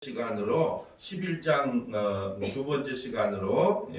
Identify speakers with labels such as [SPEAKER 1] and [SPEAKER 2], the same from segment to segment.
[SPEAKER 1] 시간으로 11장 두 번째 시간으로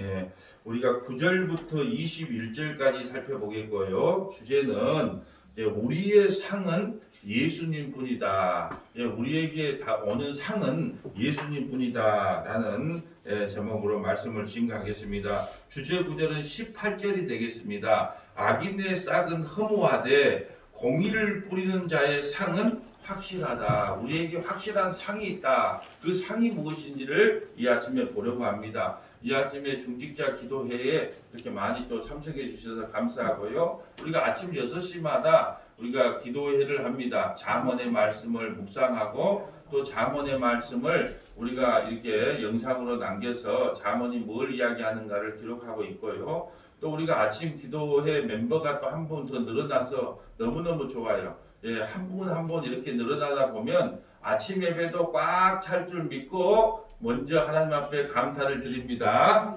[SPEAKER 1] 우리가 9절부터 21절까지 살펴보겠고요. 주제는 우리의 상은 예수님뿐이다. 우리에게 다 오는 상은 예수님뿐이다 라는 제목으로 말씀을 진행하겠습니다. 주제 구절은 18절이 되겠습니다. 악인의 싹은 허무하되 공의를 뿌리는 자의 상은 확실하다. 우리에게 확실한 상이 있다. 그 상이 무엇인지를 이 아침에 보려고 합니다. 이 아침에 중직자 기도회에 이렇게 많이 또 참석해 주셔서 감사하고요. 우리가 아침 6시마다 우리가 기도회를 합니다. 잠언의 말씀을 묵상하고 또 잠언의 말씀을 우리가 이렇게 영상으로 남겨서 잠언이 뭘 이야기하는가를 기록하고 있고요. 또 우리가 아침 기도회 멤버가 또 한 분 더 늘어나서 너무너무 좋아요. 한 분 한 분 이렇게 늘어나다 보면 아침 예배도 꽉 찰 줄 믿고 먼저 하나님 앞에 감사를 드립니다.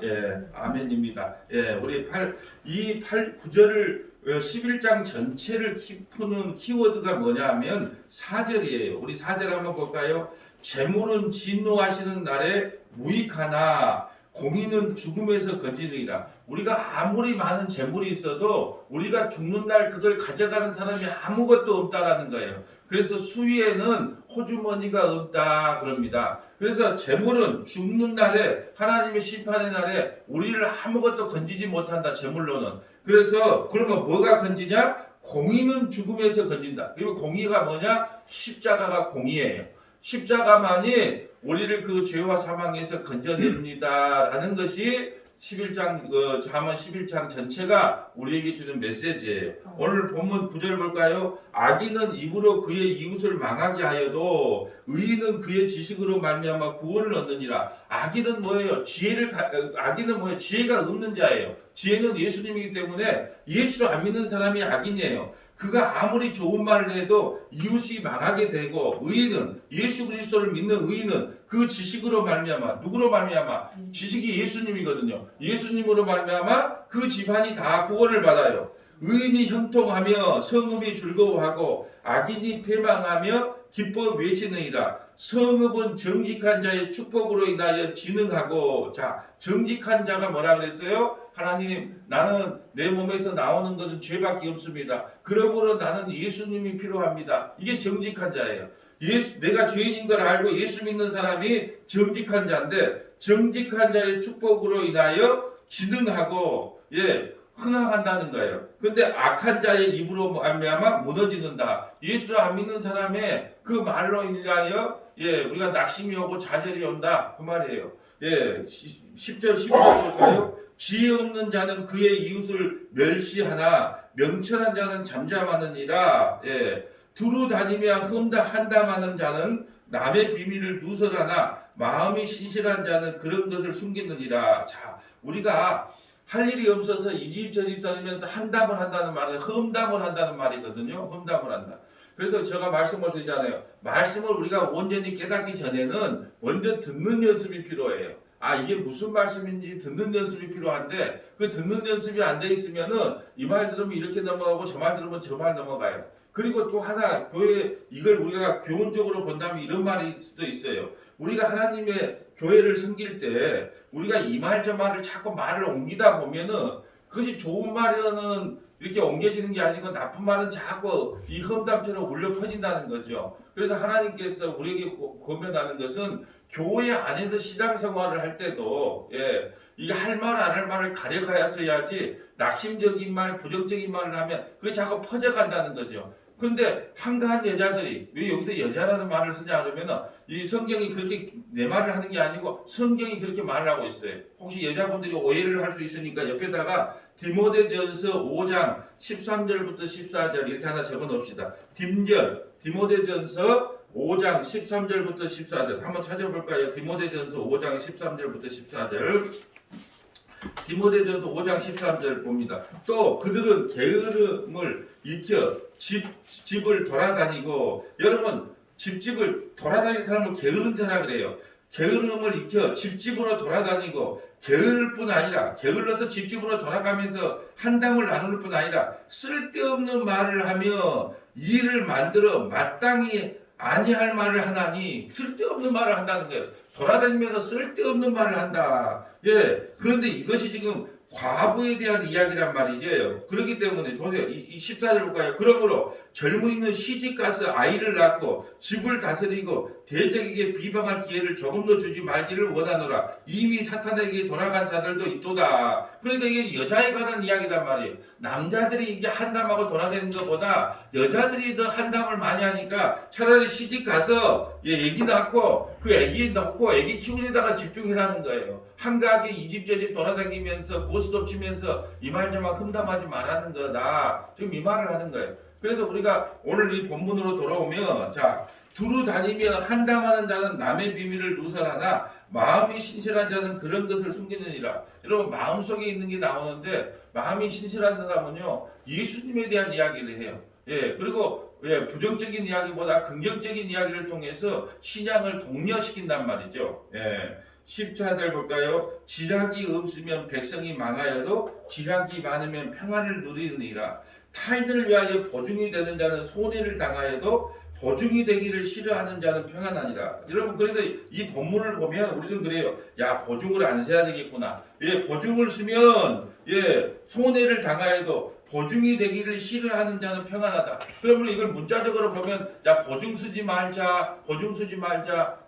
[SPEAKER 1] 아멘입니다. 우리 9절을 11장 전체를 푸는 키워드가 뭐냐면 4절이에요. 우리 4절 한번 볼까요? 재물은 진노하시는 날에 무익하나 공의는 죽음에서 건지느니라. 우리가 아무리 많은 재물이 있어도 우리가 죽는 날 그걸 가져가는 사람이 아무것도 없다라는 거예요. 그래서 수위에는 호주머니가 없다 그럽니다. 그래서 재물은 죽는 날에 하나님의 심판의 날에 우리를 아무것도 건지지 못한다. 재물로는. 그래서 그러면 뭐가 건지냐? 공의는 죽음에서 건진다. 그리고 공의가 뭐냐? 십자가가 공의예요. 십자가만이 우리를 그 죄와 사망에서 건져냅니다 라는 것이 11장 잠언 11장 전체가 우리에게 주는 메시지예요. 오늘 본문 9절 볼까요? 악인은 입으로 그의 이웃을 망하게 하여도 의인은 그의 지식으로 말미암아 구원을 얻느니라. 악인은 뭐예요? 악인은 뭐예요? 지혜가 없는 자예요. 지혜는 예수님이기 때문에 예수를 안 믿는 사람이 악인이에요. 그가 아무리 좋은 말을 해도 이웃이 망하게 되고, 의인은 예수 그리스도를 믿는 의인은 그 지식으로 말미암아, 누구로 말미암아? 지식이 예수님이거든요. 예수님으로 말미암아 그 집안이 다 구원을 받아요. 의인이 형통하며 성읍이 즐거워하고 악인이 패망하며 기뻐 외치느니라. 성읍은 정직한 자의 축복으로 인하여 진흥하고. 자, 정직한 자가 뭐라 그랬어요? 하나님, 나는 내 몸에서 나오는 것은 죄밖에 없습니다. 그러므로 나는 예수님이 필요합니다. 이게 정직한 자예요. 내가 죄인인 걸 알고 예수 믿는 사람이 정직한 자인데, 정직한 자의 축복으로 인하여 진흥하고 흥황한다는 거예요. 근데 악한 자의 입으로 말미암아 무너지는다. 예수 안 믿는 사람의 그 말로 인하여 우리가 낙심이 오고 좌절이 온다 그 말이에요. 10절 11절 볼까요? 지혜 없는 자는 그의 이웃을 멸시하나 명철한 자는 잠잠하느니라. 두루 다니며 한담하는 자는 남의 비밀을 누설하나 마음이 신실한 자는 그런 것을 숨기느니라. 자, 우리가 할 일이 없어서 이 집 저 집 다니면서 한담을 한다는 말은 험담을 한다는 말이거든요. 험담을 한다. 그래서 제가 말씀을 드리잖아요. 말씀을 우리가 온전히 깨닫기 전에는 먼저 듣는 연습이 필요해요. 이게 무슨 말씀인지 듣는 연습이 필요한데, 그 듣는 연습이 안 돼 있으면은 이 말 들으면 이렇게 넘어가고 저 말 들으면 저 말 넘어가요. 그리고 또 하나, 교회, 이걸 우리가 교훈적으로 본다면 이런 말일 수도 있어요. 우리가 하나님의 교회를 섬길 때 우리가 이 말 저 말을 자꾸 말을 옮기다 보면은 그것이 좋은 말은 이렇게 옮겨지는 게 아니고 나쁜 말은 자꾸 이 험담처럼 울려 퍼진다는 거죠. 그래서 하나님께서 우리에게 권면하는 것은 교회 안에서 신앙생활을 할 때도 이게 할 말 안 할 말을 가려가야지 낙심적인 말, 부정적인 말을 하면 그게 자꾸 퍼져간다는 거죠. 근데 한가한 여자들이 왜 여기서 여자라는 말을 쓰냐 그러면은 이 성경이 그렇게 내 말을 하는 게 아니고 성경이 그렇게 말을 하고 있어요. 혹시 여자분들이 오해를 할 수 있으니까 옆에다가 디모데전서 5장 13절부터 14절 이렇게 하나 적어 놓읍시다. 디모데전서 5장 13절부터 14절 한번 찾아볼까요? 디모데전서 5장 13절부터 14절. 디모데전서 5장 13절 봅니다. 또 그들은 게으름을 익혀 집을 돌아다니고, 여러분 집집을 돌아다니는 사람을 게으른 자라 그래요. 게으름을 익혀 집집으로 돌아다니고, 게으를 뿐 아니라 게을러서 집집으로 돌아가면서 한담을 나눌 뿐 아니라 쓸데없는 말을 하며 일을 만들어 마땅히 아니할 말을 하나니 쓸데없는 말을 한다는 거예요. 돌아다니면서 쓸데없는 말을 한다. 예. 그런데 이것이 지금 과부에 대한 이야기란 말이죠. 그렇기 때문에 보세요. 이 14절 볼까요? 그러므로 젊은이는 시집가서 아이를 낳고 집을 다스리고 대적에게 비방할 기회를 조금도 주지 말기를 원하노라. 이미 사탄에게 돌아간 자들도 있도다. 그러니까 이게 여자에 관한 이야기단 말이에요. 남자들이 이게 한담하고 돌아다니는 것보다 여자들이 더 한담을 많이 하니까 차라리 시집가서 애기 낳고 그 애기 낳고 애기 키우려다가 집중해라는 거예요. 한가하게 이 집 저 집 돌아다니면서 고스톱 치면서 이 말 저 말 흠담하지 말라는 거다. 지금 이 말을 하는 거예요. 그래서 우리가 오늘 이 본문으로 돌아오면 자 두루 다니며 한담하는 자는 남의 비밀을 누설하나 마음이 신실한 자는 그런 것을 숨기느니라. 여러분 마음속에 있는 게 나오는데 마음이 신실한 사람은요 예수님에 대한 이야기를 해요. 예 그리고 부정적인 이야기보다 긍정적인 이야기를 통해서 신앙을 독려시킨단 말이죠. 14절 볼까요? 지략이 없으면 백성이 망하여도 지략이 많으면 평안을 누리느니라. 타인을 위하여 보증이 되는 자는 손해를 당하여도 보증이 되기를 싫어하는 자는 평안하니라. 여러분 그래서 이 본문을 보면 우리는 그래요. 야 보증을 안 써야 되겠구나. 보증을 쓰면 손해를 당하여도 보증이 되기를 싫어하는 자는 평안하다. 그러면 이걸 문자적으로 보면 야 보증 쓰지 말자.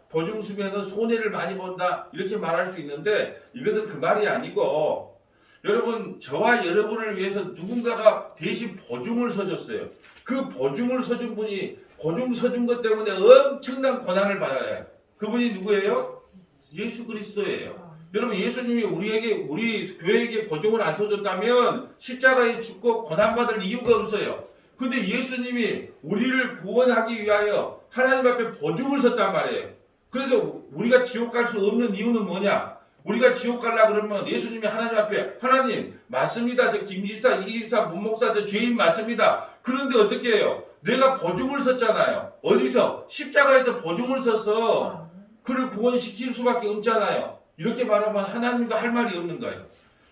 [SPEAKER 1] 보증 쓰면은 손해를 많이 본다. 이렇게 말할 수 있는데 이것은 그 말이 아니고 여러분 저와 여러분을 위해서 누군가가 대신 보증을 서줬어요. 그 보증을 서준 분이 보증 서준 것 때문에 엄청난 고난을 받아야 해요. 그분이 누구예요? 예수 그리스도예요. 여러분 예수님이 우리 교회에게 보증을 안 서줬다면 십자가에 죽고 고난받을 이유가 없어요. 근데 예수님이 우리를 구원하기 위하여 하나님 앞에 보증을 섰단 말이에요. 그래서 우리가 지옥 갈 수 없는 이유는 뭐냐? 우리가 지옥 가려고 그러면 예수님이 하나님 앞에 하나님 맞습니다. 저 김지사, 이기사, 문목사 저 죄인 맞습니다. 그런데 어떻게 해요? 내가 보증을 섰잖아요. 어디서? 십자가에서 보증을 섰어. 그를 구원시킬 수밖에 없잖아요. 이렇게 말하면 하나님과 할 말이 없는 거예요.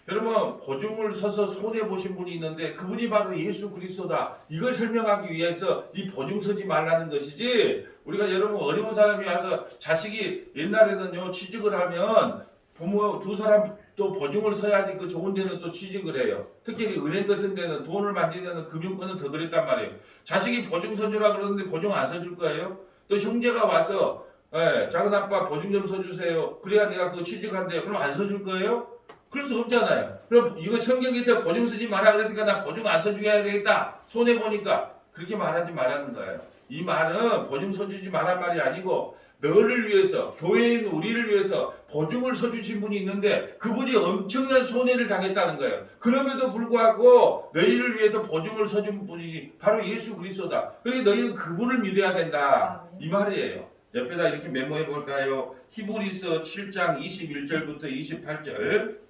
[SPEAKER 1] 여러분 보증을 서서 손해보신 분이 있는데 그분이 바로 예수 그리스도다. 이걸 설명하기 위해서 이 보증 서지 말라는 것이지 우리가 여러분 어려운 사람이 와서 자식이 옛날에는요 취직을 하면 부모 두 사람 또 보증을 서야지 그 좋은 데는 또 취직을 해요. 특히 은행 같은 데는 돈을 만지는 금융권은 더 그랬단 말이에요. 자식이 보증 서주라 그러는데 보증 안 서줄 거예요? 또 형제가 와서 작은 아빠 보증 좀 서주세요. 그래야 내가 그 취직한대요. 그럼 안 서줄 거예요? 그럴 수 없잖아요. 그럼 이거 성경에서 보증 쓰지 마라 그랬으니까 나 보증 안 서주게 해야 되겠다. 손해보니까 그렇게 말하지 말라는 거예요. 이 말은 보증 서주지 말란 말이 아니고 너를 위해서 교회인 우리를 위해서 보증을 서주신 분이 있는데 그분이 엄청난 손해를 당했다는 거예요. 그럼에도 불구하고 너희를 위해서 보증을 서준 분이 바로 예수 그리스도다. 그러니까 너희는 그분을 믿어야 된다. 이 말이에요. 옆에다 이렇게 메모해 볼까요? 히브리서 7장 21절부터 28절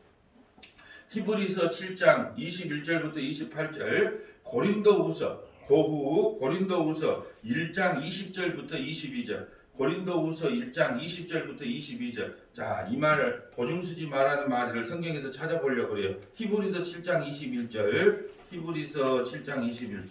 [SPEAKER 1] 히브리서 7장 21절부터 28절 고린도후서 고후 고린도후서 1장 20절부터 22절 고린도후서 1장 20절부터 22절 자, 이 말을 보증 쓰지 말라는 말을 성경에서 찾아보려고 그래요. 히브리서 7장 21절 히브리서 7장 21절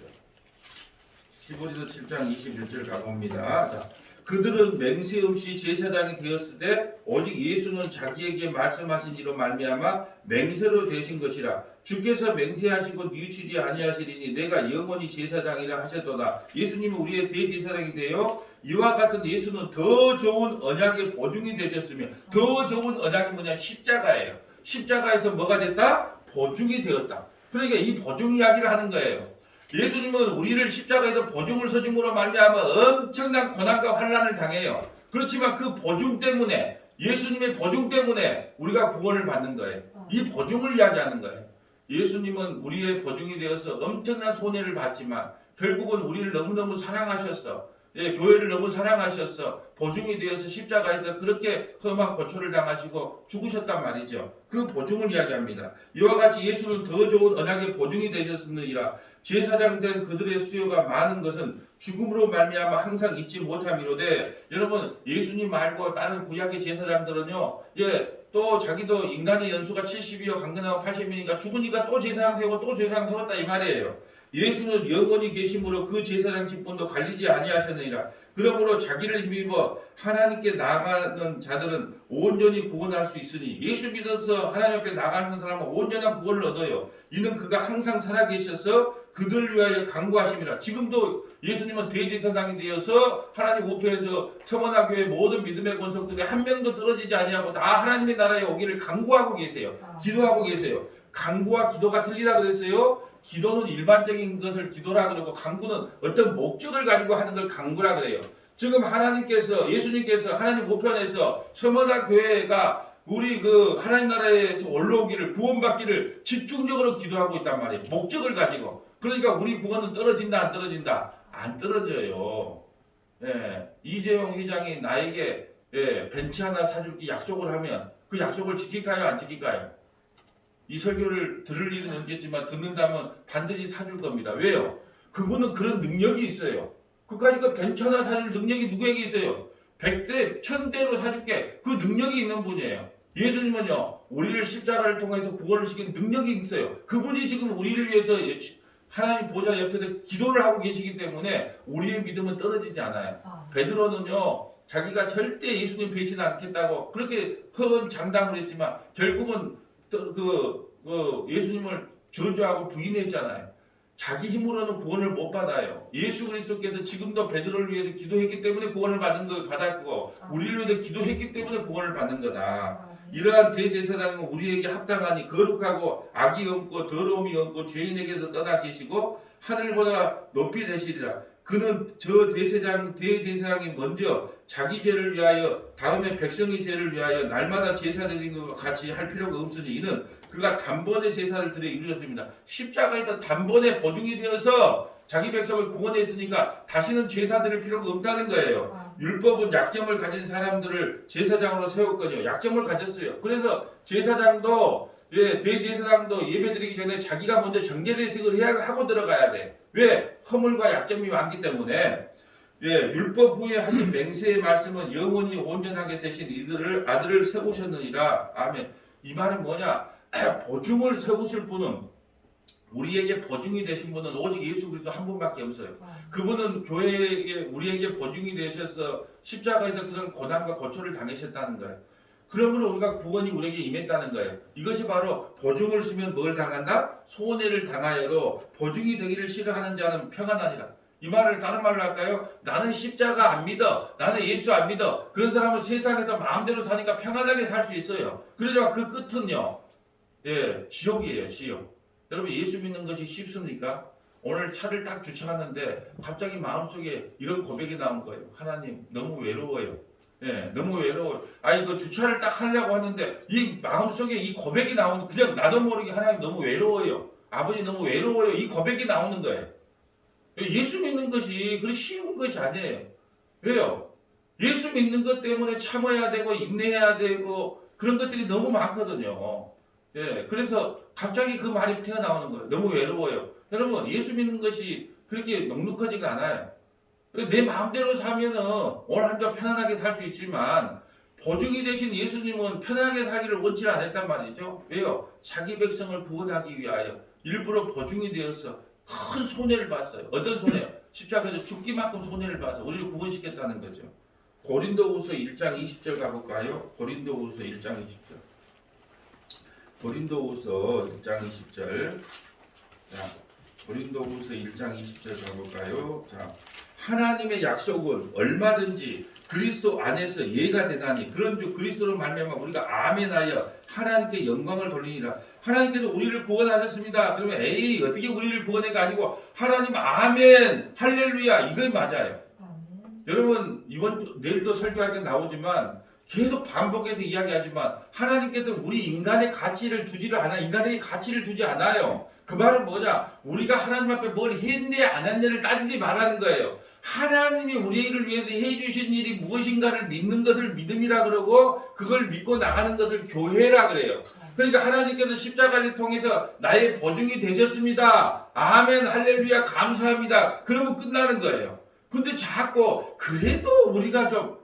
[SPEAKER 1] 히브리서 7장 21절 가봅니다. 자, 그들은 맹세 없이 제사장이 되었을 때 오직 예수는 자기에게 말씀하신 이로 말미암아 맹세로 되신 것이라 주께서 맹세하시고 뉘우치지 아니하시리니 내가 영원히 제사장이라 하셨도다. 예수님은 우리의 대제사장이 되어 이와 같은 예수는 더 좋은 언약의 보증이 되셨으며 더 좋은 언약이 뭐냐? 십자가예요. 십자가에서 뭐가 됐다? 보증이 되었다. 그러니까 이 보증 이야기를 하는 거예요. 예수님은 우리를 십자가에서 보증을 서줌으로 말미암아 엄청난 고난과 환난을 당해요. 그렇지만 그 보증 때문에 예수님의 보증 때문에 우리가 구원을 받는 거예요. 이 보증을 이야기하는 거예요. 예수님은 우리의 보증이 되어서 엄청난 손해를 받지만 결국은 우리를 너무너무 사랑하셨어. 교회를 너무 사랑하셨어. 보증이 되어서 십자가에서 그렇게 험한 고초를 당하시고 죽으셨단 말이죠. 그 보증을 이야기합니다. 이와 같이 예수는 더 좋은 언약의 보증이 되셨느니라. 제사장 된 그들의 수요가 많은 것은 죽음으로 말미암아 항상 잊지 못함이로되 여러분 예수님 말고 다른 구약의 제사장들은요 또 자기도 인간의 연수가 70이요 강건하고 80이니까 죽으니까 또 제사장 세우고 또 제사장 세웠다 이 말이에요. 예수는 영원히 계심으로 그 제사장 직분도 관리지 아니하셨느니라. 그러므로 자기를 힘입어 하나님께 나아가는 자들은 온전히 구원할 수 있으니 예수 믿어서 하나님 앞에 나가는 사람은 온전한 구원을 얻어요. 이는 그가 항상 살아계셔서 그들을 위하여 간구하심이라. 지금도 예수님은 대제사장이 되어서 하나님 우편에서 서머나 교회 모든 믿음의 권속들이 한 명도 떨어지지 아니하고 다 하나님의 나라에 오기를 간구하고 계세요. 기도하고 계세요. 간구와 기도가 틀리다 그랬어요. 기도는 일반적인 것을 기도라 그러고 간구는 어떤 목적을 가지고 하는 걸 간구라 그래요. 지금 하나님께서 예수님께서 하나님 우편에서 서머나 교회가 우리 그 하나님 나라에 올라오기를 구원받기를 집중적으로 기도하고 있단 말이에요. 목적을 가지고. 그러니까 우리 구원은 떨어진다 안 떨어진다? 안 떨어져요. 예, 이재용 회장이 나에게 벤치 하나 사줄게 약속을 하면 그 약속을 지킬까요 안 지킬까요? 이 설교를 들을 일은 없겠지만 듣는다면 반드시 사줄 겁니다. 왜요? 그분은 그런 능력이 있어요. 그까짓 그 벤치 하나 사줄 능력이 누구에게 있어요? 100대, 1000대로 사줄게. 그 능력이 있는 분이에요. 예수님은요, 우리를 십자가를 통해서 구원을 시키는 능력이 있어요. 그분이 지금 우리를 위해서 하나님 보좌 옆에서 기도를 하고 계시기 때문에 우리의 믿음은 떨어지지 않아요. 베드로는요, 자기가 절대 예수님 배신 않겠다고 그렇게 큰 장담을 했지만 결국은 예수님을 저주하고 부인했잖아요. 자기 힘으로는 구원을 못 받아요. 예수 그리스도께서 지금도 베드로를 위해서 기도했기 때문에 구원을 받았고 우리를 위해서 기도했기 때문에 구원을 받는 거다. 이러한 대제사장은 우리에게 합당하니 거룩하고 악이 없고 더러움이 없고 죄인에게도 떠나 계시고 하늘보다 높이 되시리라. 그는 저 대제사장이 먼저 자기 죄를 위하여 다음에 백성의 죄를 위하여 날마다 제사 드리는 것과 같이 할 필요가 없으니 이는 그가 단번에 제사를 드려 이루셨습니다. 십자가에서 단번에 보증이 되어서 자기 백성을 구원했으니까 다시는 제사 드릴 필요가 없다는 거예요. 율법은 약점을 가진 사람들을 제사장으로 세웠거든요. 약점을 가졌어요. 그래서 제사장도 대제사장도 예배드리기 전에 자기가 먼저 정죄례식을 해야 하고 들어가야 돼. 왜? 허물과 약점이 많기 때문에. 율법 후에 하신 맹세의 말씀은 영원히 온전하게 되신 이들을 아들을 세우셨느니라. 아멘. 이 말은 뭐냐? 보증을 세우실 분은 우리에게 보증이 되신 분은 오직 예수 그리스도 한 분밖에 없어요. 그분은 교회에 우리에게 보증이 되셔서 십자가에서 그런 고난과 고초를 당하셨다는 거예요. 그러면 우리가 구원이 우리에게 임했다는 거예요. 이것이 바로 보증을 쓰면 뭘 당한다? 손해를 당하여도 보증이 되기를 싫어하는 자는 평안하니라. 이 말을 다른 말로 할까요? 나는 십자가 안 믿어. 나는 예수 안 믿어. 그런 사람은 세상에서 마음대로 사니까 평안하게 살 수 있어요. 그러지만 그 끝은요. 지옥이에요. 지옥. 여러분 예수 믿는 것이 쉽습니까? 오늘 차를 딱 주차하는데 갑자기 마음속에 이런 고백이 나온 거예요. 하나님 너무 외로워요. 너무 외로워요. 그 주차를 딱 하려고 하는데 이 마음속에 이 고백이 나오는 그냥 나도 모르게 하나님 너무 외로워요. 아버지 너무 외로워요. 이 고백이 나오는 거예요. 예수 믿는 것이 그리 쉬운 것이 아니에요. 왜요? 예수 믿는 것 때문에 참아야 되고 인내해야 되고 그런 것들이 너무 많거든요. 그래서 갑자기 그 말이 튀어나오는 거예요. 너무 외로워요. 여러분 예수 믿는 것이 그렇게 넉넉하지가 않아요. 내 마음대로 사면은 오늘 한 주 편안하게 살 수 있지만 보증이 되신 예수님은 편안하게 살기를 원치 않았단 말이죠. 왜요? 자기 백성을 구원하기 위하여 일부러 보증이 되어서 큰 손해를 봤어요. 어떤 손해요? 십자가에서 죽기만큼 손해를 봐서 우리를 구원시켰다는 거죠. 고린도후서 1장 20절 가볼까요? 고린도후서 1장 20절. 고린도후서 1장 20절. 자, 고린도후서 1장 20절 가볼까요? 자, 하나님의 약속은 얼마든지 그리스도 안에서 예가 되나니 그런즉 그리스도로 말미암아 우리가 아멘하여 하나님께 영광을 돌리니라. 하나님께서 우리를 구원하셨습니다. 그러면 어떻게 우리를 구원해가 아니고 하나님 아멘 할렐루야 이거 맞아요. 여러분 내일도 설교할 때 나오지만 계속 반복해서 이야기하지만 하나님께서 우리 인간의 가치를 두지를 않아. 인간의 가치를 두지 않아요. 그 말은 뭐냐? 우리가 하나님 앞에 뭘 했네 안 했네를 따지지 말라는 거예요. 하나님이 우리를 위해서 해주신 일이 무엇인가를 믿는 것을 믿음이라 그러고 그걸 믿고 나가는 것을 교회라 그래요. 그러니까 하나님께서 십자가를 통해서 나의 보증이 되셨습니다. 아멘 할렐루야 감사합니다. 그러면 끝나는 거예요. 근데 자꾸 그래도 우리가 좀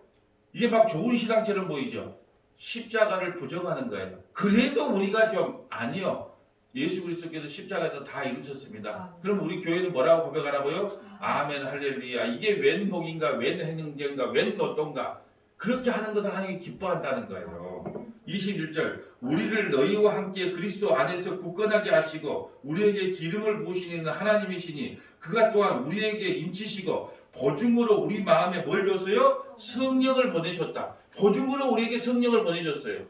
[SPEAKER 1] 이게 막 좋은 신앙처럼 보이죠. 십자가를 부정하는 거예요. 그래도 우리가 좀 아니요. 예수 그리스도께서 십자가에서 다 이루셨습니다. 그럼 우리 교회는 뭐라고 고백하라고요? 아멘 할렐루야. 이게 웬 복인가, 웬 행정인가, 웬 노동가. 그렇게 하는 것을 하나님이 기뻐한다는 거예요. 21절 우리를 너희와 함께 그리스도 안에서 굳건하게 하시고 우리에게 기름을 부으시는 하나님이시니 그가 또한 우리에게 인치시고 보증으로 우리 마음에 뭘 줬어요? 성령을 보내셨다. 보증으로 우리에게 성령을 보내줬어요.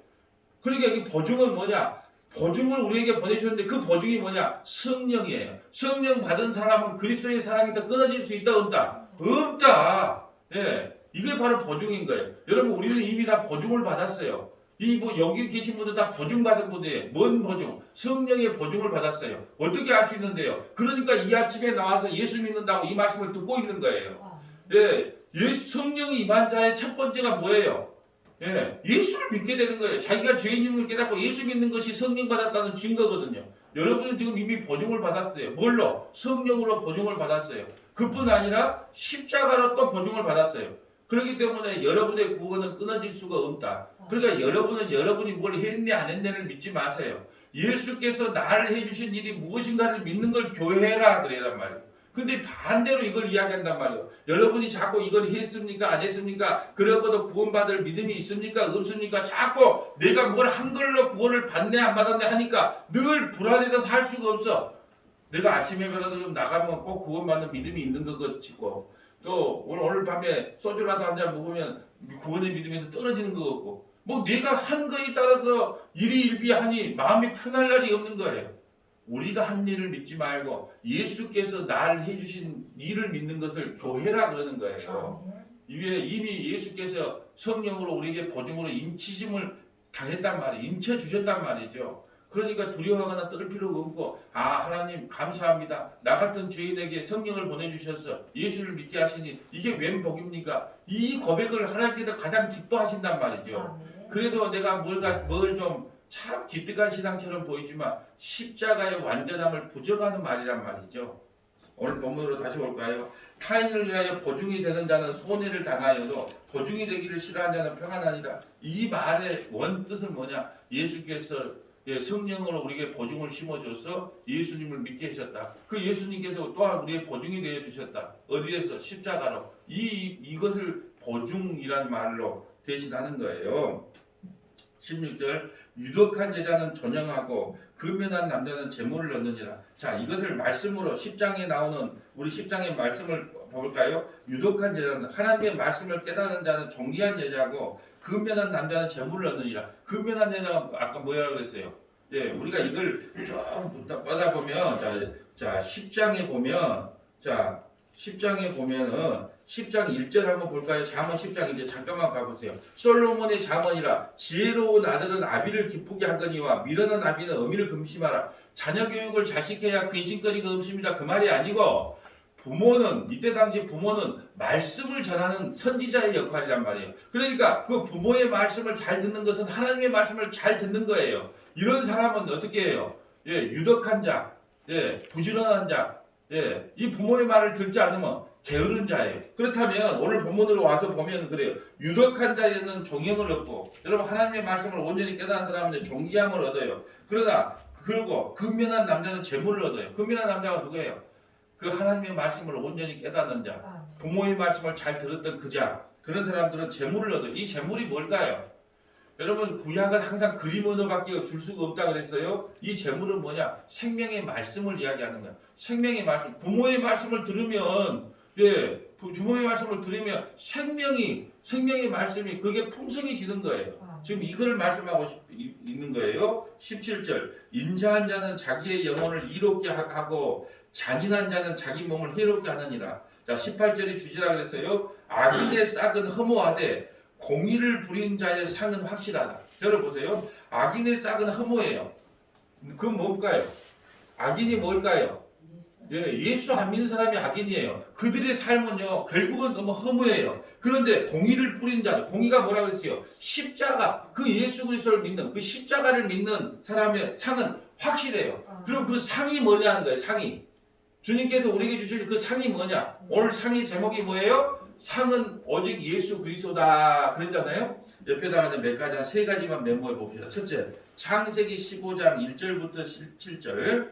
[SPEAKER 1] 그러니까 이 보증은 뭐냐? 보증을 우리에게 보내주셨는데 그 보증이 뭐냐? 성령이에요. 성령 받은 사람은 그리스도의 사랑이 더 끊어질 수 있다 없다? 없다. 예, 이게 바로 보증인 거예요. 여러분 우리는 이미 다 보증을 받았어요. 이 뭐 여기 계신 분들 다 보증 받은 분들이에요. 뭔 보증? 성령의 보증을 받았어요. 어떻게 알 수 있는데요? 그러니까 이 아침에 나와서 예수 믿는다고 이 말씀을 듣고 있는 거예요. 예, 성령이 임한 자의 첫 번째가 뭐예요? 예, 예수를 믿게 되는 거예요. 자기가 죄인임을 깨닫고 예수 믿는 것이 성령 받았다는 증거거든요. 여러분은 지금 이미 보증을 받았어요. 뭘로? 성령으로 보증을 받았어요. 그뿐 아니라 십자가로 또 보증을 받았어요. 그렇기 때문에 여러분의 구원은 끊어질 수가 없다. 그러니까 여러분은 여러분이 뭘 했네 안 했네를 믿지 마세요. 예수께서 나를 해주신 일이 무엇인가를 믿는 걸 교회라 그래란 말이에요. 근데 반대로 이걸 이야기한단 말이에요. 여러분이 자꾸 이걸 했습니까? 안 했습니까? 그러고도 구원받을 믿음이 있습니까? 없습니까? 자꾸 내가 뭘 한 걸로 구원을 받네 안 받았네 하니까 늘 불안해서 살 수가 없어. 내가 아침 예배라도 좀 나가면 꼭 구원받는 믿음이 있는 것 같고 또 오늘 밤에 소주라도 한 잔 먹으면 구원의 믿음이 떨어지는 것 같고 뭐 내가 한 거에 따라서 일희일비하니 마음이 편할 날이 없는 거예요. 우리가 한 일을 믿지 말고 예수께서 나를 해주신 일을 믿는 것을 교회라 그러는 거예요. 이미 예수께서 성령으로 우리에게 보증으로 인치심을 당했단 말이에요. 인쳐 주셨단 말이죠. 그러니까 두려워하거나 떨 필요가 없고 하나님 감사합니다. 나 같은 죄인에게 성령을 보내주셔서 예수를 믿게 하시니 이게 웬 복입니까? 이 고백을 하나님께서 가장 기뻐하신단 말이죠. 그래도 내가 뭘 좀 참 기특한 신앙처럼 보이지만 십자가의 완전함을 부정하는 말이란 말이죠. 오늘 본문으로 다시 올까요? 타인을 위하여 보증이 되는 자는 손해를 당하여도 보증이 되기를 싫어하는 자는 평안하니라. 이 말의 원뜻은 뭐냐? 예수께서 성령으로 우리에게 보증을 심어줘서 예수님을 믿게 하셨다. 그 예수님께서 또한 우리의 보증이 되어 주셨다. 어디에서? 십자가로. 이것을 보증이란 말로 대신하는 거예요. 16절 유독한 제자는 존영하고 근면한 남자는 재물을 얻느니라. 자, 이것을 말씀으로 10장에 나오는 우리 10장의 말씀을 볼까요? 유독한 제자는 하나님의 말씀을 깨닫는 자는 존귀한 제자고 근면한 남자는 재물을 얻느니라. 근면한 제자가 아까 뭐라고 그랬어요? 예, 우리가 이걸 좀 받아보면 자 10장에 보면 10장 1절 한번 볼까요? 잠언 10장 이제 잠깐만 가보세요. 솔로몬의 잠언이라 지혜로운 아들은 아비를 기쁘게 하거니와 미련한 아비는 어미를 금심하라. 자녀 교육을 잘 시켜야 근심거리가 없습니다. 그 말이 아니고 부모는 이때 당시 부모는 말씀을 전하는 선지자의 역할이란 말이에요. 그러니까 그 부모의 말씀을 잘 듣는 것은 하나님의 말씀을 잘 듣는 거예요. 이런 사람은 어떻게 해요? 예, 유독한 자, 예, 부지런한 자, 예, 이 부모의 말을 듣지 않으면 게으른 자예요. 그렇다면 오늘 본문으로 와서 보면 그래요. 유독한 자에는 존경을 얻고 여러분 하나님의 말씀을 온전히 깨닫는 사람은 존귀함을 얻어요. 그리고 근면한 남자는 재물을 얻어요. 근면한 남자가 누구예요? 그 하나님의 말씀을 온전히 깨닫는 자, 부모의 말씀을 잘 들었던 그 자, 그런 사람들은 재물을 얻어요. 이 재물이 뭘까요? 여러분 구약은 항상 그림 언어밖에 줄 수가 없다 그랬어요. 이 재물은 뭐냐? 생명의 말씀을 이야기하는 거야. 생명의 말씀. 부모의 말씀을 들으면 부모의 말씀을 들으면 생명의 말씀이 그게 풍성해지는 거예요. 지금 이걸 말씀하고 있는 거예요. 17절 인자한 자는 자기의 영혼을 이롭게 하고 잔인한 자는 자기 몸을 해롭게 하느니라. 자 18절이 주지라 그랬어요. 악인의 싹은 허무하되 공의를 부린 자의 상은 확실하다. 들어보세요. 악인의 싹은 허무해요. 그건 뭘까요? 악인이 뭘까요? 예수 안 믿는 사람이 악인이에요. 그들의 삶은요 결국은 너무 허무해요. 그런데 공의를 뿌린 자, 공의가 뭐라고 그랬어요? 십자가, 그 예수 그리스도를 믿는 그 십자가를 믿는 사람의 상은 확실해요. 그럼 그 상이 뭐냐는 거예요. 상이 주님께서 우리에게 주실 그 상이 뭐냐? 오늘 상의 제목이 뭐예요? 상은 오직 예수 그리스도다 그랬잖아요. 옆에다가 이제 몇 가지 한 세 가지만 메모해 봅시다. 첫째, 창세기 15장 1절부터 7절.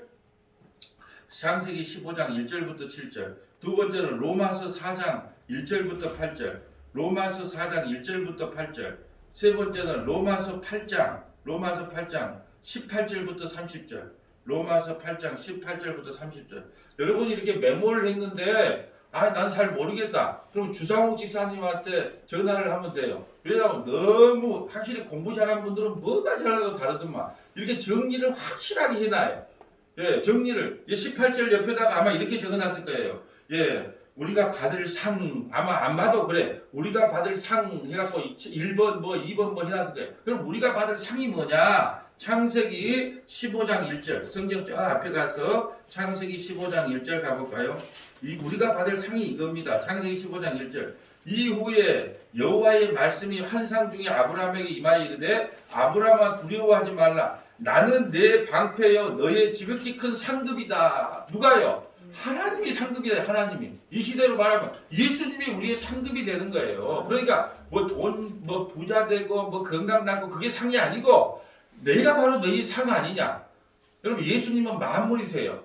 [SPEAKER 1] 창세기 15장 1절부터 7절. 두 번째는 로마서 4장 1절부터 8절. 로마서 4장 1절부터 8절. 세 번째는 로마서 8장 18절부터 30절. 로마서 8장 18절부터 30절. 여러분이 이렇게 메모를 했는데 난 잘 모르겠다. 그럼 주상욱 지사님한테 전화를 하면 돼요. 왜냐하면 너무 확실히 공부 잘하는 분들은 뭐가 잘나도 다르더만 이렇게 정리를 확실하게 해놔요. 예, 정리를 18절 옆에다가 아마 이렇게 적어놨을 거예요. 예, 우리가 받을 상 아마 안 봐도 그래. 우리가 받을 상 해갖고 1번 뭐 2번 뭐 해놨을 거예요. 그럼 우리가 받을 상이 뭐냐? 창세기 15장 1절 성경 저 앞에 가서 창세기 15장 1절 가볼까요? 우리가 받을 상이 이겁니다. 창세기 15장 1절. 이후에 여호와의 말씀이 환상 중에 아브라함에게 임하여 이르되 아브라함아 두려워하지 말라. 나는 내 방패여 너의 지극히 큰 상급이다. 누가요? 하나님이 상급이다. 하나님이. 이 시대로 말하면 예수님이 우리의 상급이 되는 거예요. 그러니까 뭐 돈 뭐 부자 되고 뭐 건강 낳고 그게 상이 아니고 내가 바로 너희 상 아니냐. 여러분 예수님은 만물이세요.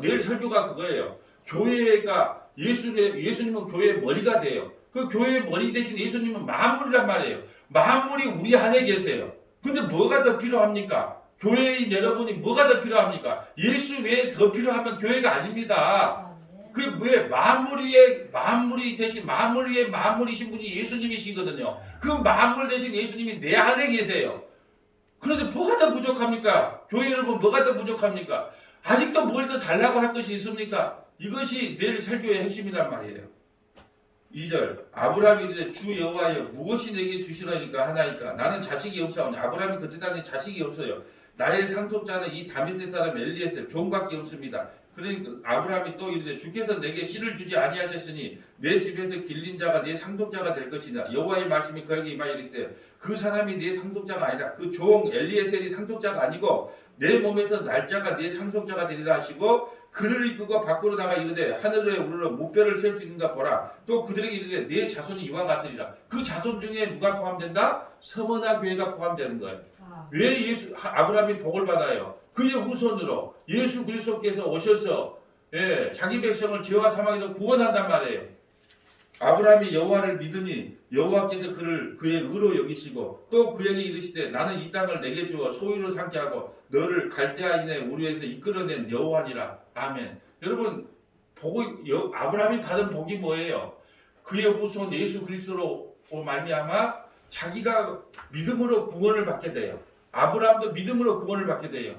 [SPEAKER 1] 내일 설교가 그거예요. 교회가 예수님은 교회의 머리가 돼요. 그 교회의 머리 대신 예수님은 만물이란 말이에요. 만물이 우리 안에 계세요. 근데 뭐가 더 필요합니까? 교회인 여러분이 뭐가 더 필요합니까? 예수 외에 더 필요하면 교회가 아닙니다. 그 왜 만물이 대신 만물 위에 만물이신 분이 예수님이시거든요. 그 만물 대신 예수님이 내 안에 계세요. 그런데 뭐가 더 부족합니까? 교회 여러분 뭐가 더 부족합니까? 아직도 뭘 더 달라고 할 것이 있습니까? 이것이 내일 설교의 핵심이란 말이에요. 2절 아브라함이 이르되 주 여호와여 무엇이 내게 주시라니까 하나이까 나는 자식이 없사오니 아브라함이 그때 당시 자식이 없어요. 나의 상속자는 이 다윗의 사람 엘리에셀 종밖에 없습니다. 그러니까 아브라함이 또 이르되 주께서 내게 씨를 주지 아니하셨으니 내 집에서 길린 자가 내 상속자가 될 것이다. 여호와의 말씀이 그에게 임하여 이르시되 그 사람이 내 상속자가 아니라 그 종 엘리에셀이 상속자가 아니고 내 몸에서 날짜가 내 상속자가 되리라 하시고 그를 이끌고 밖으로 나가 이르되 하늘에 우르러 무뼈를 셀 수 있는가 보라. 또 그들에게 이르되 내 자손이 이와 같으리라. 그 자손 중에 누가 포함된다? 서머나 교회가 포함되는 거예요. 왜 아브라함이 복을 받아요? 그의 후손으로 예수 그리스도께서 오셔서 자기 백성을 죄와 사망에서 구원한단 말이에요. 아브라함이 여호와를 믿으니 여호와께서 그의 의로 여기시고 또 그에게 이르시되 나는 이 땅을 내게 주어 소유로 삼게 하고 너를 갈대아인의 우리에서 이끌어낸 여호와니라. 아멘. 여러분 아브라함이 받은 복이 뭐예요? 그의 후손 예수 그리스도로 말미암아 자기가 믿음으로 구원을 받게 돼요. 아브라함도 믿음으로 구원을 받게 돼요.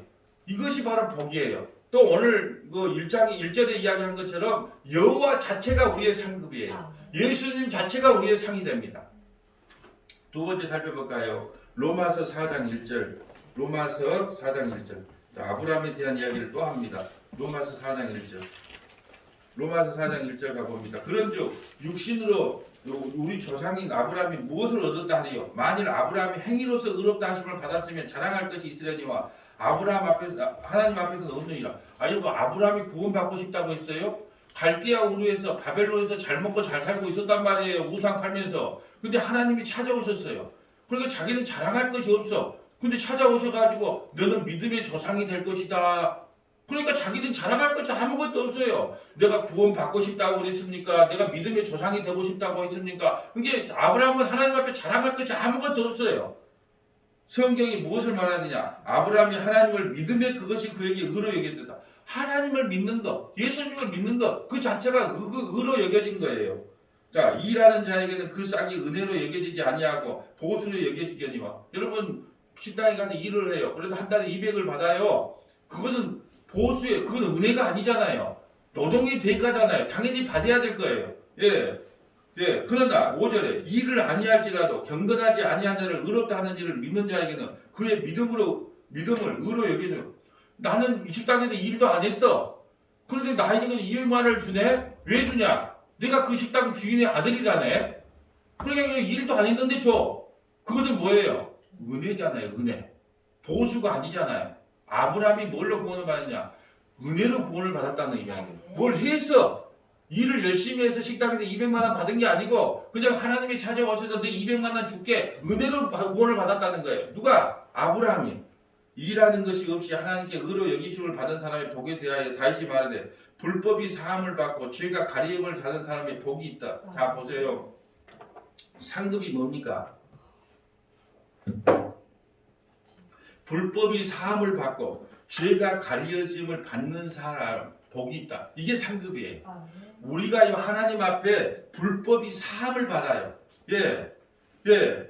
[SPEAKER 1] 이것이 바로 복이에요. 또 오늘 그 1절에 이야기한 것처럼 여호와 자체가 우리의 상급이에요. 예수님 자체가 우리의 상이 됩니다. 두 번째 살펴볼까요? 로마서 4장 1절. 로마서 4장 1절. 자, 아브라함에 대한 이야기를 또 합니다. 로마서 4장 1절. 로마서 4장 1절 가봅니다. 그런즉 육신으로 우리 조상인 아브라함이 무엇을 얻었다 하리요? 만일 아브라함이 행위로서 의롭다 하심을 받았으면 자랑할 것이 있으려니와 하나님 앞에서는 없느니라. 아니 뭐 아브라함이 구원받고 싶다고 했어요? 갈대아 우르에서 바벨론에서 잘 먹고 잘 살고 있었단 말이에요. 우상 팔면서. 근데 하나님이 찾아오셨어요. 그러니까 자기는 자랑할 것이 없어. 근데 찾아오셔가지고 너는 믿음의 조상이 될 것이다. 그러니까 자기는 자랑할 것이 아무것도 없어요. 내가 구원받고 싶다고 그랬습니까? 내가 믿음의 조상이 되고 싶다고 했습니까? 그게 아브라함은 하나님 앞에 자랑할 것이 아무것도 없어요. 성경이 무엇을 말하느냐? 아브라함이 하나님을 믿음에 그것이 그에게 의로 여겨졌다. 하나님을 믿는 것, 예수님을 믿는 것, 그 자체가 의로 여겨진 거예요. 자, 일하는 자에게는 그 싹이 은혜로 여겨지지 아니하고 보수로 여겨지거니와. 여러분 식당에 가서 일을 해요. 그래도 한 달에 200을 받아요. 그것은 보수예요. 그건 은혜가 아니잖아요. 노동의 대가잖아요. 당연히 받아야 될 거예요. 그러나 5절에 일을 아니할지라도 경건하지 아니한 자를 의롭다 하는 일을 믿는 자에게는 그의 믿음을 의로 여기죠. 나는 이 식당에서 일도 안 했어. 그런데 나에게는 200만원을 주네? 왜 주냐? 내가 그 식당 주인의 아들이라네? 그러니까 일도 안 했는데 줘. 그것은 뭐예요? 은혜잖아요. 은혜. 보수가 아니잖아요. 아브라함이 뭘로 구원을 받았냐? 은혜로 구원을 받았다는 이야기예요. 뭘 해서 일을 열심히 해서 식당에서 200만 원 받은 게 아니고 그냥 하나님이 찾아오셔서 내 200만 원 줄게 은혜로 구원을 받았다는 거예요. 누가? 아브라함이. 일하는 것이 없이 하나님께 의로 여기심을 받은 사람의 복에 대하여 다시 말하되 불법이 사함을 받고 죄가 가리움을 받은 사람의 복이 있다. 자 보세요. 상급이 뭡니까? 불법이 사함을 받고 죄가 가려짐을 받는 사람 복이 있다. 이게 상급이에요. 우리가 하나님 앞에 불법이 사함을 받아요.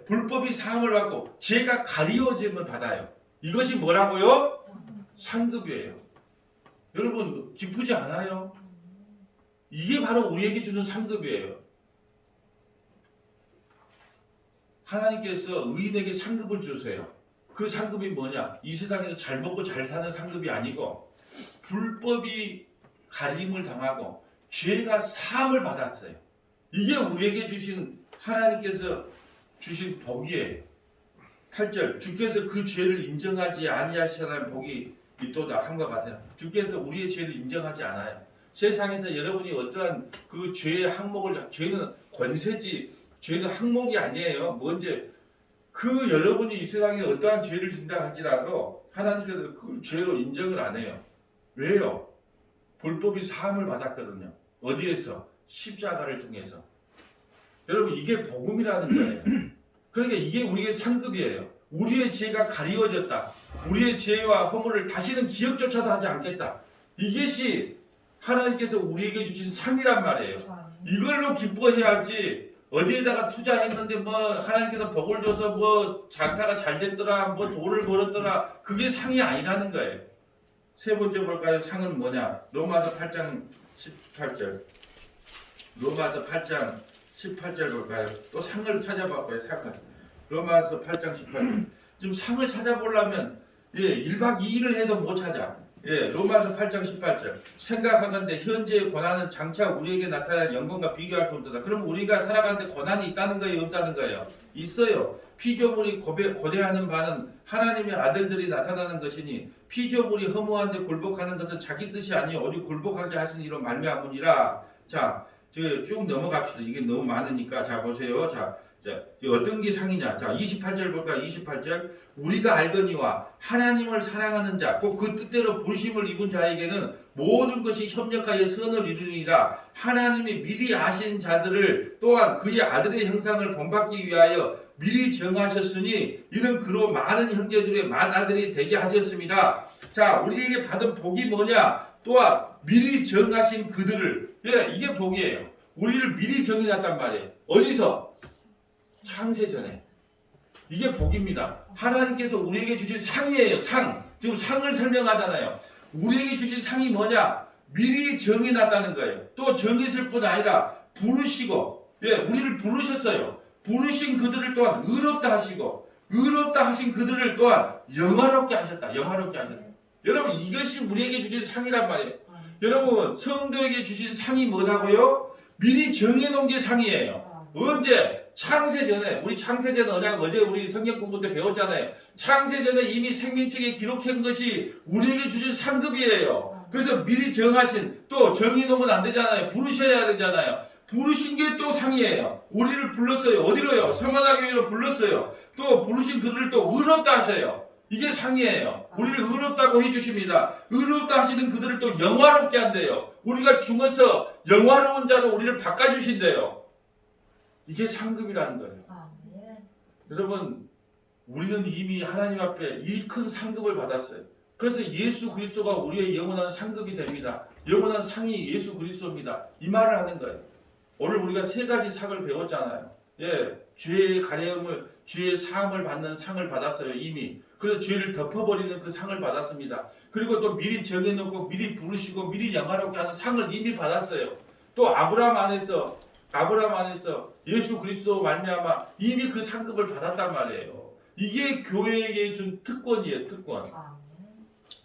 [SPEAKER 1] 불법이 사함을 받고 죄가 가려짐을 받아요. 이것이 뭐라고요? 상급이에요. 여러분 기쁘지 않아요? 이게 바로 우리에게 주는 상급이에요. 하나님께서 의인에게 상급을 주세요. 그 상급이 뭐냐? 이 세상에서 잘 먹고 잘 사는 상급이 아니고 불법이 가림을 당하고 죄가 사함을 받았어요. 이게 우리에게 주신 하나님께서 주신 복이에요. 8절 주께서 그 죄를 인정하지 아니하시라는 복이 있도다 한것 같아요. 주께서 우리의 죄를 인정하지 않아요. 세상에서 여러분이 어떠한 그 죄의 항목을 죄는 권세지 죄는 항목이 아니에요. 뭔지 그 여러분이 이 세상에 어떠한 죄를 진다 할지라도 하나님께서 그 죄로 인정을 안 해요. 왜요? 불법이 사함을 받았거든요. 어디에서? 십자가를 통해서. 여러분 이게 복음이라는 거예요. 그러니까 이게 우리의 상급이에요. 우리의 죄가 가리워졌다. 우리의 죄와 허물을 다시는 기억조차도 하지 않겠다. 이것이 하나님께서 우리에게 주신 상이란 말이에요. 이걸로 기뻐해야지 어디에다가 투자했는데 뭐 하나님께서 복을 줘서 뭐 장사가 잘 됐더라 뭐 돈을 벌었더라 그게 상이 아니라는 거예요. 세 번째 볼까요? 상은 뭐냐? 로마서 8장 18절 로마서 8장 18절 볼까요? 또 상을 찾아봐봐요. 상을 로마서 8장 18절 지금 상을 찾아보려면 1박 2일을 해도 못 찾아. 로마서 8장 18절 생각하건대 현재의 고난은 장차 우리에게 나타난 영광과 비교할 수 없다. 그럼 우리가 살아가는데 고난이 있다는 거예요? 없다는 거예요? 있어요. 피조물이 고대하는 바는 하나님의 아들들이 나타나는 것이니 피조물이 허무한데 굴복하는 것은 자기 뜻이 아니요 오직 굴복하게 하신 이로 말미암으니라. 자, 쭉 넘어갑시다. 이게 너무 많으니까. 자 보세요. 자 어떤 게 상이냐? 자 28절 볼까요? 28절 우리가 알거니와 하나님을 사랑하는 자 곧 그 뜻대로 부르심을 입은 자에게는 모든 것이 협력하여 선을 이루니라. 하나님이 미리 아신 자들을 또한 그의 아들의 형상을 본받기 위하여 미리 정하셨으니 이는 그로 많은 형제들의 맏아들이 되게 하셨습니다. 자 우리에게 받은 복이 뭐냐? 또한 미리 정하신 그들을 이게 복이에요. 우리를 미리 정해놨단 말이에요. 어디서? 창세전에. 이게 복입니다. 하나님께서 우리에게 주신 상이에요. 상. 지금 상을 설명하잖아요. 우리에게 주신 상이 뭐냐? 미리 정해놨다는 거예요. 또 정했을 뿐 아니라 부르시고 우리를 부르셨어요. 부르신 그들을 또한 의롭다 하시고 의롭다 하신 그들을 또한 영화롭게 하셨다. 영화롭게 하셨다. 여러분 이것이 우리에게 주신 상이란 말이에요. 여러분 성도에게 주신 상이 뭐라고요? 미리 정해놓은 게 상이에요. 언제? 창세전에. 우리 창세전 어제 우리 성경 공부 때 배웠잖아요. 창세전에 이미 생명책에 기록한 것이 우리에게 주신 상급이에요. 그래서 미리 정하신 또 정해놓으면 안 되잖아요. 부르셔야 되잖아요. 부르신 게 또 상이에요. 우리를 불렀어요. 어디로요? 서만하교회로 불렀어요. 또 부르신 그들을 또 의롭다 하셔요. 이게 상이에요. 우리를 의롭다고 해주십니다. 의롭다 하시는 그들을 또 영화롭게 한대요. 우리가 죽어서 영화로운 자로 우리를 바꿔주신대요. 이게 상급이라는 거예요. 여러분 우리는 이미 하나님 앞에 이 큰 상급을 받았어요. 그래서 예수 그리스도가 우리의 영원한 상급이 됩니다. 영원한 상이 예수 그리스도입니다. 이 말을 하는 거예요. 오늘 우리가 세 가지 상을 배웠잖아요. 죄의 가려움을 죄의 사함을 받는 상을 받았어요. 이미. 그래서 죄를 덮어버리는 그 상을 받았습니다. 그리고 또 미리 정해놓고 미리 부르시고 미리 영화롭게 하는 상을 이미 받았어요. 또 아브라함 안에서 예수 그리스도 말미암아 이미 그 상급을 받았단 말이에요. 이게 교회에게 준 특권이에요. 특권.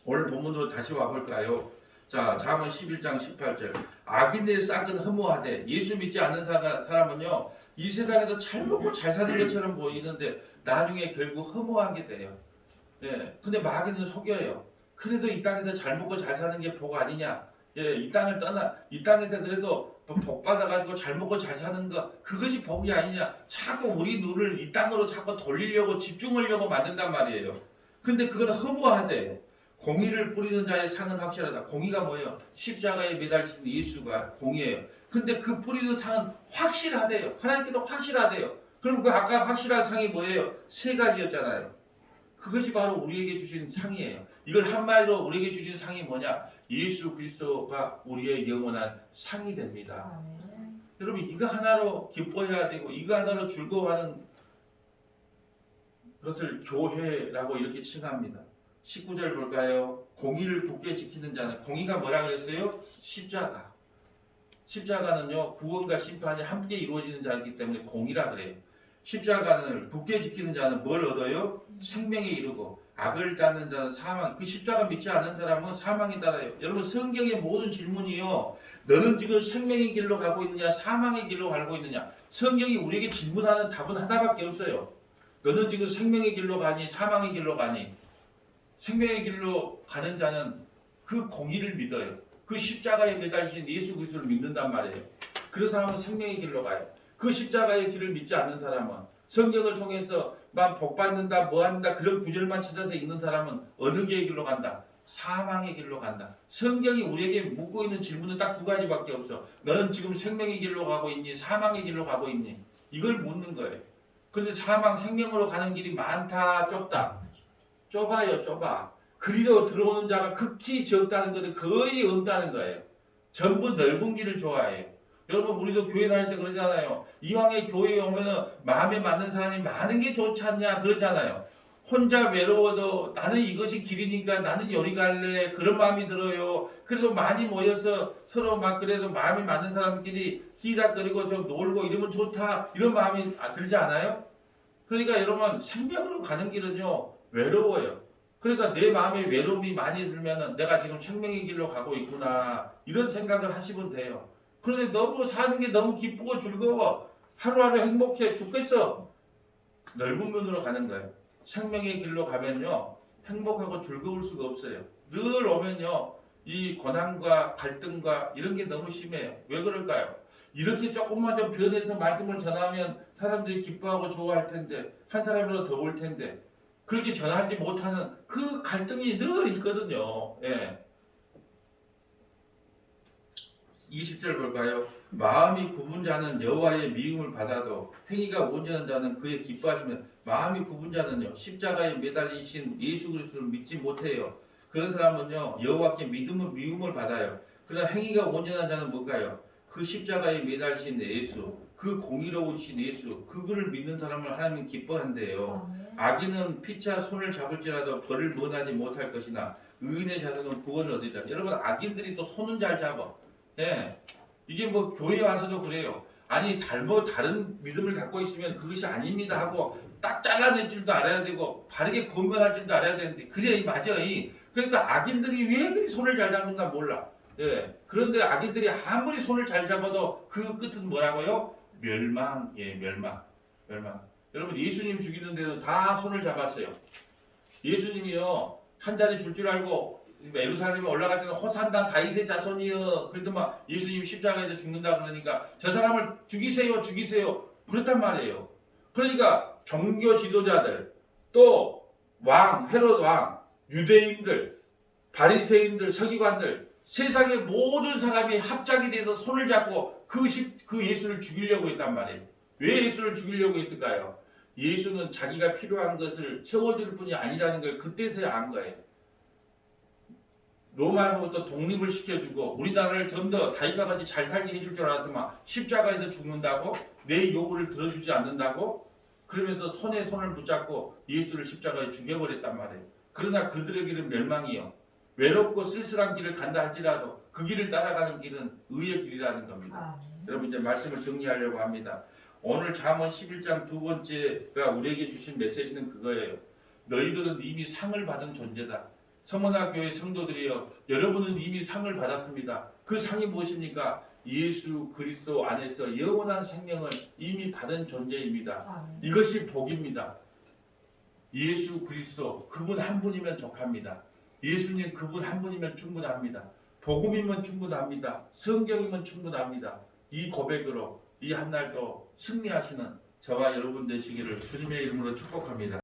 [SPEAKER 1] 오늘 본문으로 다시 와볼까요? 자, 잠언 11장 18절 악인의 싹은 허무하되 예수 믿지 않는 사람은요 이 세상에서 잘 먹고 잘 사는 것처럼 보이는데 나중에 결국 허무하게 돼요. 근데 마귀는 속여요. 그래도 이 땅에서 잘 먹고 잘 사는 게 복 아니냐? 이 땅에서 그래도 복 받아가지고 잘 먹고 잘 사는 거 그것이 복이 아니냐. 자꾸 우리 눈을 이 땅으로 자꾸 돌리려고 집중하려고 만든단 말이에요. 근데 그건 허무하대. 공의를 뿌리는 자의 상은 확실하다. 공의가 뭐예요? 십자가에 매달리신 예수가 공의예요. 근데 그 뿌리는 상은 확실하대요. 하나님께도 확실하대요. 그럼 그 아까 확실한 상이 뭐예요? 세 가지였잖아요. 그것이 바로 우리에게 주신 상이에요. 이걸 한마디로 우리에게 주신 상이 뭐냐? 예수 그리스도가 우리의 영원한 상이 됩니다. 여러분 이거 하나로 기뻐해야 되고 이거 하나로 즐거워하는 것을 교회라고 이렇게 칭합니다. 19절 볼까요? 공의를 굳게 지키는 자는, 공의가 뭐라 그랬어요? 십자가. 십자가는요 구원과 심판이 함께 이루어지는 자이기 때문에 공의라 그래요. 십자가를 굳게 지키는 자는 뭘 얻어요? 생명에 이르고 악을 따르는 자는 사망. 그 십자가 믿지 않는 사람은 사망에 따라요. 여러분 성경의 모든 질문이요, 너는 지금 생명의 길로 가고 있느냐 사망의 길로 가고 있느냐. 성경이 우리에게 질문하는 답은 하나밖에 없어요. 너는 지금 생명의 길로 가니 사망의 길로 가니. 생명의 길로 가는 자는 그 공의를 믿어요. 그 십자가에 매달리신 예수 그리스도를 믿는단 말이에요. 그런 사람은 생명의 길로 가요. 그 십자가의 길을 믿지 않는 사람은, 성경을 통해서 막 복받는다 뭐한다 그런 구절만 찾아서 읽는 사람은 어느 의 길로 간다? 사망의 길로 간다. 성경이 우리에게 묻고 있는 질문은 딱 두 가지밖에 없어. 너는 지금 생명의 길로 가고 있니? 사망의 길로 가고 있니? 이걸 묻는 거예요. 그런데 사망, 생명으로 가는 길이 많다 좁다? 좁아요. 좁아. 그리로 들어오는 자가 극히 적다는 것은 거의 없다는 거예요. 전부 넓은 길을 좋아해요. 여러분 우리도 교회 다닐 때 그러잖아요. 이왕에 교회에 오면은 마음에 맞는 사람이 많은 게 좋지 않냐 그러잖아요. 혼자 외로워도 나는 이것이 길이니까 나는 여기 갈래 그런 마음이 들어요. 그래도 많이 모여서 서로 막 그래도 마음이 맞는 사람끼리 희닥거리고 좀 놀고 이러면 좋다 이런 마음이 들지 않아요? 그러니까 여러분 생명으로 가는 길은요 외로워요. 그러니까 내 마음에 외로움이 많이 들면은 내가 지금 생명의 길로 가고 있구나 이런 생각을 하시면 돼요. 그런데 너무 사는 게 너무 기쁘고 즐거워. 하루하루 행복해 죽겠어. 넓은 문으로 가는 거예요. 생명의 길로 가면요 행복하고 즐거울 수가 없어요. 늘 오면요 이 고난과 갈등과 이런 게 너무 심해요. 왜 그럴까요? 이렇게 조금만 좀 변해서 말씀을 전하면 사람들이 기뻐하고 좋아할 텐데, 한 사람이라도 더 올 텐데 그렇게 전하지 못하는 그 갈등이 늘 있거든요. 예. 20절 볼까요? 마음이 굽은 자는 여호와의 미움을 받아도 행위가 온전한 자는 그의 기뻐하시면. 마음이 굽은 자는요 십자가에 매달리신 예수 그리스도를 믿지 못해요. 그런 사람은요 여호와께 미움을 받아요. 그러나 행위가 온전한 자는 뭘까요? 그 십자가에 매달리신 예수, 그 공의로우신 예수, 그분을 믿는 사람을 하나님은 기뻐한대요. 악인은 피차 손을 잡을지라도 벌을 면하지 못할 것이나 의인의 자손은 구원을 얻으리라. 여러분 악인들이 또 손은 잘 잡아. 예, 이게 뭐 교회 와서도 그래요. 아니 다른 믿음을 갖고 있으면 그것이 아닙니다 하고 딱 잘라낼 줄도 알아야 되고 바르게 건면할 줄도 알아야 되는데 그래 맞아. 그러니까 악인들이 왜 그리 손을 잘 잡는가 몰라. 예, 그런데 악인들이 아무리 손을 잘 잡아도 그 끝은 뭐라고요? 멸망. 예, 멸망. 여러분 예수님 죽이는데도 다 손을 잡았어요. 예수님이요 한 자리 줄 알고 예루살렘에 올라갈 때는 호산나 다윗의 자손이여 그래도 막 예수님 십자가에서 죽는다 그러니까 저 사람을 죽이세요 그랬단 말이에요. 그러니까 종교 지도자들 또 왕 헤롯 왕 유대인들 바리새인들 서기관들 세상의 모든 사람이 합작이 돼서 손을 잡고 그 예수를 죽이려고 했단 말이에요. 왜 예수를 죽이려고 했을까요? 예수는 자기가 필요한 것을 채워줄 뿐이 아니라는 걸 그때서야 안 거예요. 로마로부터 독립을 시켜주고 우리나라를 좀 더 다윗과 같이 잘 살게 해줄 줄 알았더만 십자가에서 죽는다고? 내 요구를 들어주지 않는다고? 그러면서 손에 손을 붙잡고 예수를 십자가에 죽여버렸단 말이에요. 그러나 그들에게는 멸망이요. 외롭고 쓸쓸한 길을 간다 할지라도 그 길을 따라가는 길은 의의 길이라는 겁니다. 여러분 이제 말씀을 정리하려고 합니다. 오늘 잠언 11장 두 번째가 우리에게 주신 메시지는 그거예요. 너희들은 이미 상을 받은 존재다. 서문화 교회 성도들이여, 여러분은 이미 상을 받았습니다. 그 상이 무엇입니까? 예수 그리스도 안에서 영원한 생명을 이미 받은 존재입니다. 이것이 복입니다. 예수 그리스도 그분 한 분이면 족합니다. 예수님 그분 한 분이면 충분합니다. 복음이면 충분합니다. 성경이면 충분합니다. 이 고백으로 이 한날도 승리하시는 저와 여러분 되시기를 주님의 이름으로 축복합니다.